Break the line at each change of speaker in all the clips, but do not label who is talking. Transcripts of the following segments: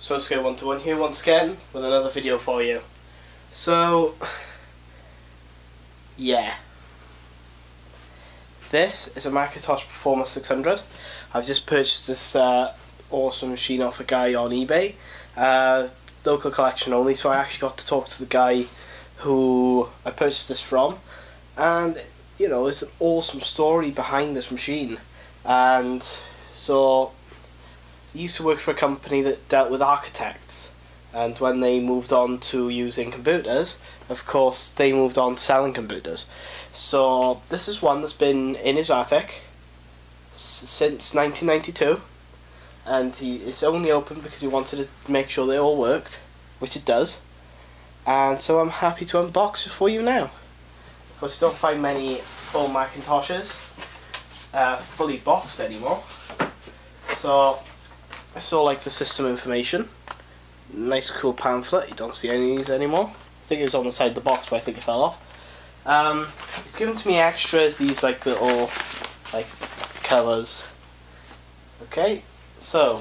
So it's Go121 here once again with another video for you. So, yeah. This is a Macintosh Performa 600. I've just purchased this awesome machine off a guy on eBay. Local collection only, so I actually got to talk to the guy who I purchased this from. And, you know, there's an awesome story behind this machine. And so, he used to work for a company that dealt with architects, and when they moved on to using computers, of course they moved on to selling computers. So this is one that's been in his attic since 1992, and it's only open because he wanted to make sure they all worked, which it does. And so I'm happy to unbox it for you now. Of course, you don't find many old Macintoshes fully boxed anymore, so I saw like the system information. Nice cool pamphlet. You don't see any of these anymore. I think it was on the side of the box, but I think it fell off. He's given to me extra these like little like colours. Okay, so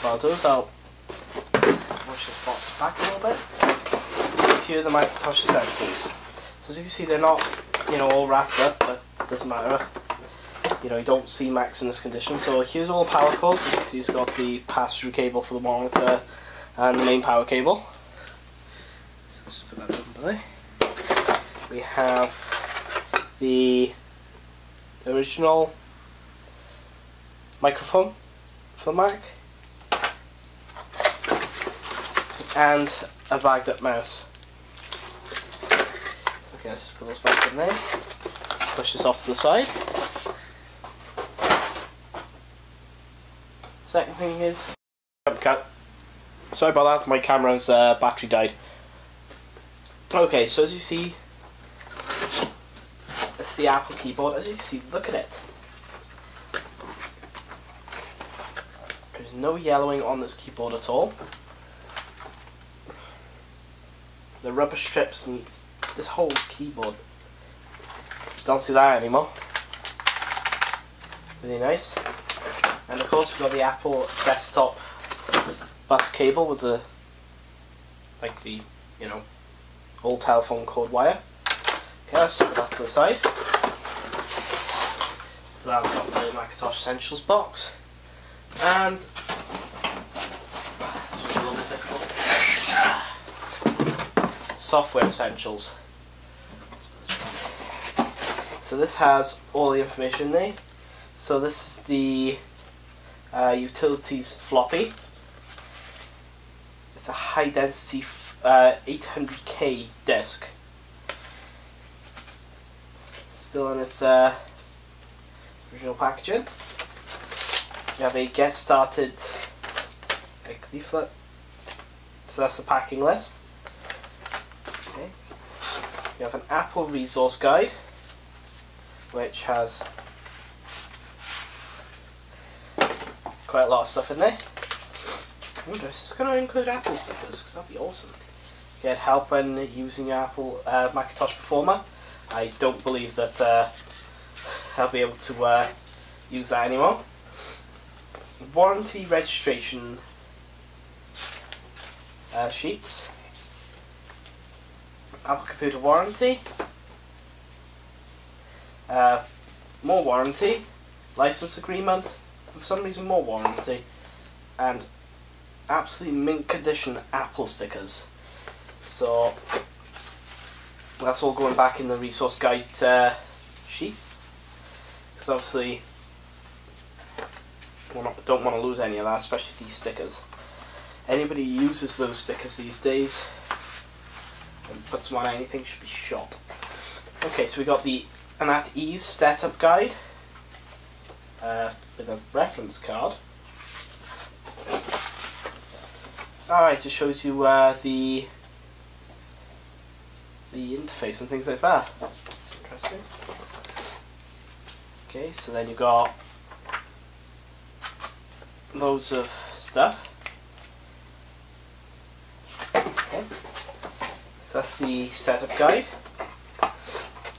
what I'll do is I'll wash this box back a little bit. Here are the Macintosh essentials. So as you can see, they're not, you know, all wrapped up, but it doesn't matter. You know, you don't see Macs in this condition. So here's all the power cords. As you can see, it's got the pass-through cable for the monitor and the main power cable. So let's put that over there. We have the original microphone for the Mac and a bagged up mouse. Okay, let's put those back in there. Push this off to the side. Second thing is, sorry about that, my camera's battery died. Okay, so as you see, it's the Apple keyboard. As you can see, look at it. There's no yellowing on this keyboard at all. The rubber strips and this whole keyboard, don't see that anymore. Really nice. And of course we've got the Apple desktop bus cable with the, like the, you know, old telephone cord wire. Okay, let's put that to the side. Put that on top of the Macintosh Essentials box. And, this was a little bit difficult. Software Essentials. So this has all the information in there. So this is the utilities floppy. It's a high density 800K disk. Still in its original packaging. You have a get started leaflet. So that's the packing list. Okay. You have an Apple resource guide, which has quite a lot of stuff in there. I wonder if this is going to include Apple stickers, because that'd be awesome. Get help when using Apple Macintosh Performa. I don't believe that I'll be able to use that anymore. Warranty registration sheets. Apple computer warranty. More warranty. License agreement. For some reason more warranty, and absolutely mint condition Apple stickers. So that's all going back in the resource guide sheath, because obviously don't want to lose any of that, especially these stickers. Anybody who uses those stickers these days and puts them on anything should be shot. Okay, so we got the An At Ease setup guide. With a reference card. Alright, it shows you the interface and things like that. That's interesting. Okay, so then you've got loads of stuff. Okay, so that's the setup guide.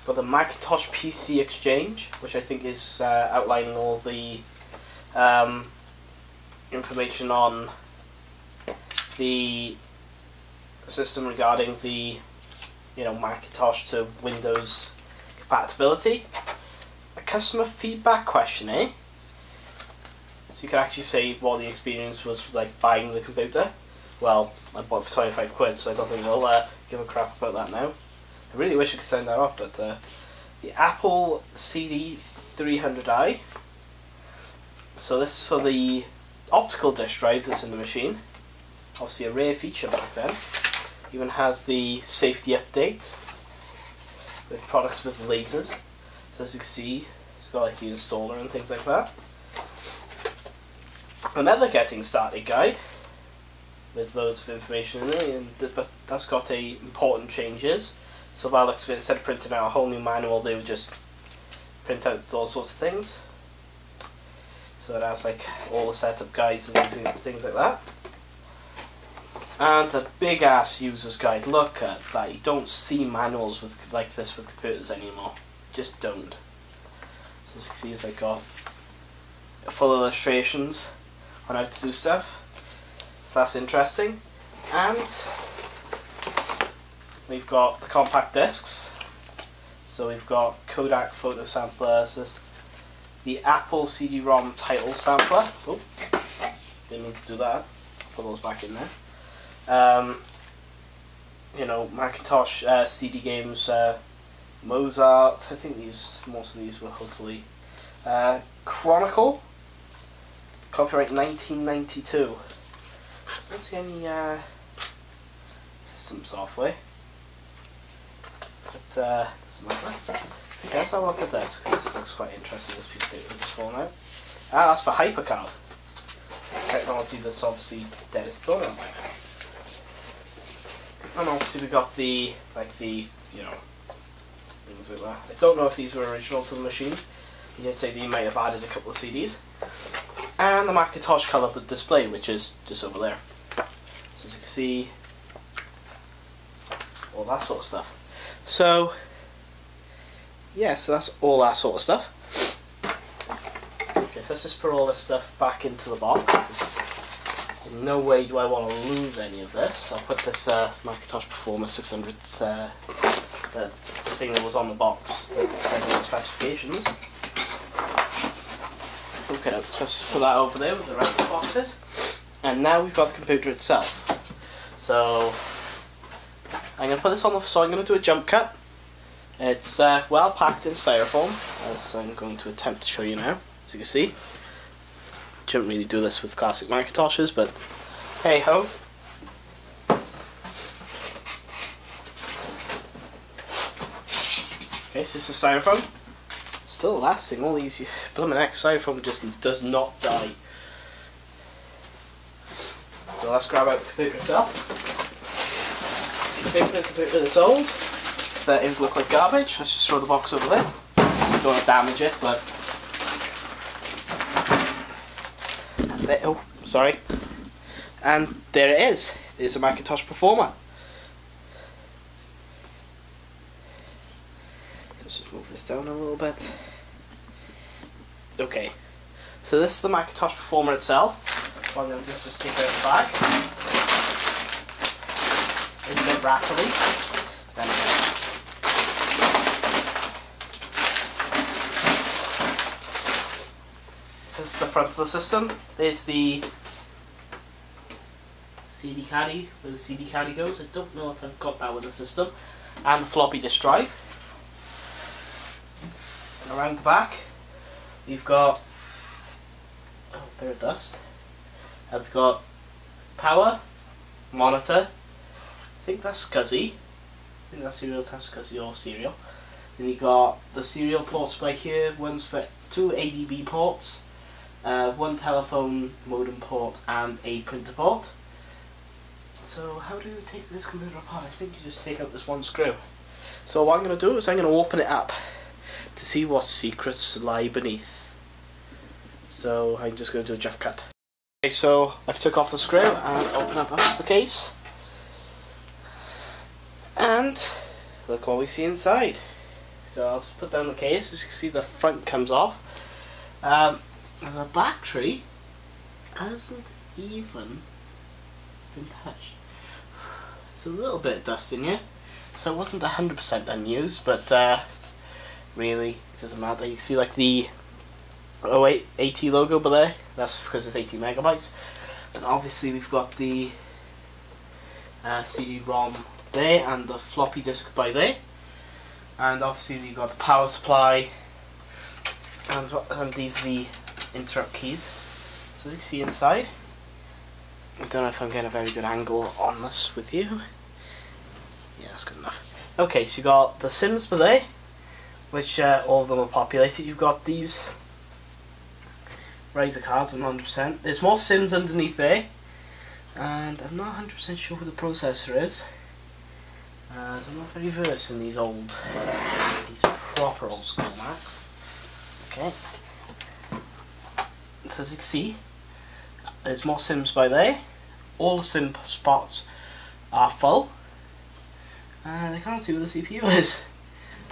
Got the Macintosh PC Exchange, which I think is outlining all the information on the system regarding the Macintosh to Windows compatibility. A customer feedback questionnaire, so you can actually say what the experience was like buying the computer. Well, I bought it for 25 quid, so I don't think I'll give a crap about that now. I really wish I could send that off, but the Apple CD 300i. So this is for the optical disk drive that's in the machine. Obviously a rare feature back then. Even has the safety update with products with lasers. So as you can see, it's got like the installer and things like that. Another getting started guide with loads of information in it, but that's got important changes. So by the looks of it, instead of printing out a whole new manual, they would just print out all sorts of things. So it has like all the setup guides and things like that. And the big ass user's guide. Look at that. You don't see manuals like this with computers anymore. Just don't. So as you can see, it's like got full illustrations on how to do stuff. So that's interesting. And we've got the compact discs. So we've got Kodak photo sampler. This is the Apple CD-ROM title sampler. Oh, didn't mean to do that. Put those back in there. Macintosh CD games, Mozart. I think most of these were hopefully Chronicle. Copyright 1992. I don't see any system software. But doesn't matter. Okay, let's have a look at this, because this looks quite interesting, this piece of paper just falling out. Ah, that's for HyperCard. Technology that's obviously dead as done by now. And obviously we got the, things like that. I don't know if these were original to the machine. You did say that you might have added a couple of CDs. And the Macintosh colour display, which is just over there. So as you can see, all that sort of stuff. So, yeah, so that's all that sort of stuff. Okay, so let's just put all this stuff back into the box, because in no way do I want to lose any of this. I'll put this Macintosh Performa 600, the thing that was on the box, that said all the specifications. Okay, so let's put that over there with the rest of the boxes. And now we've got the computer itself. So I'm going to put this on so I'm going to do a jump cut. It's well packed in styrofoam, as I'm going to attempt to show you now. As you can see, shouldn't really do this with classic Macintoshes, but hey ho. Okay, so this is styrofoam. Still lasting. All these blooming styrofoam just does not die. So let's grab out the computer itself. Fixing the computer that's old, that it would look like garbage. Let's just throw the box over there. Don't want to damage it, but oh, sorry. And there it is. It's a Macintosh Performa. Let's just move this down a little bit. Okay, so this is the Macintosh Performa itself. I'm going to just take it out of the bag. It's a bit rattly. Then this is the front of the system. There's the CD caddy, where the CD caddy goes. I don't know if I've got that with the system. And the floppy disk drive. And around the back, we've got a bit of dust. I've got power, monitor. I think that's SCSI. I think that's serial test SCSI or serial. Then you got the serial ports by here. One's for 2 ADB ports, 1 telephone modem port, and a printer port. So how do you take this computer apart? I think you just take out this one screw. So what I'm going to do is I'm going to open it up to see what secrets lie beneath. So I'm just going to do a jump cut. Okay, so I've took off the screw and open up the case. And look what we see inside. So I'll just put down the case. As you can see, the front comes off. The battery hasn't even been touched. It's a little bit of dust in here, so it wasn't 100% unused, but really it doesn't matter. You see like the 80 logo by there, that's because it's 80 megabytes. And obviously we've got the CD-ROM there and the floppy disk by there, and obviously you've got the power supply, and these are the interrupt keys. So as you can see inside, I don't know if I'm getting a very good angle on this with you. Yeah, that's good enough. Okay, so you got the SIMs by there, which all of them are populated. You've got these Razer cards, I'm 100%. There's more SIMs underneath there, and I'm not 100% sure who the processor is. So I'm not very versed in these proper old school Macs. Okay. So as you can see, there's more SIMs by there. All the SIM spots are full, and I can't see where the CPU is.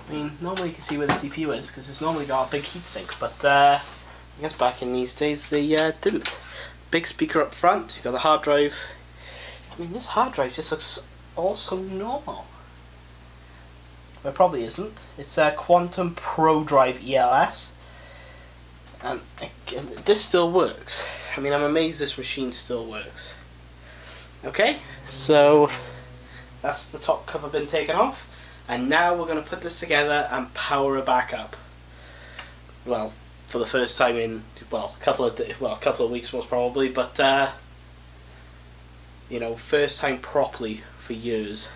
I mean, normally you can see where the CPU is because it's normally got a big heatsink, but I guess back in these days they didn't. Big speaker up front, you've got the hard drive. I mean, this hard drive just looks also normal. Well, it probably isn't. It's a Quantum Pro Drive ELS, and this still works. I mean, I'm amazed this machine still works. Okay, so that's the top cover been taken off, and now we're going to put this together and power it back up. Well, for the first time in a couple of weeks most probably, but you know, first time properly for years.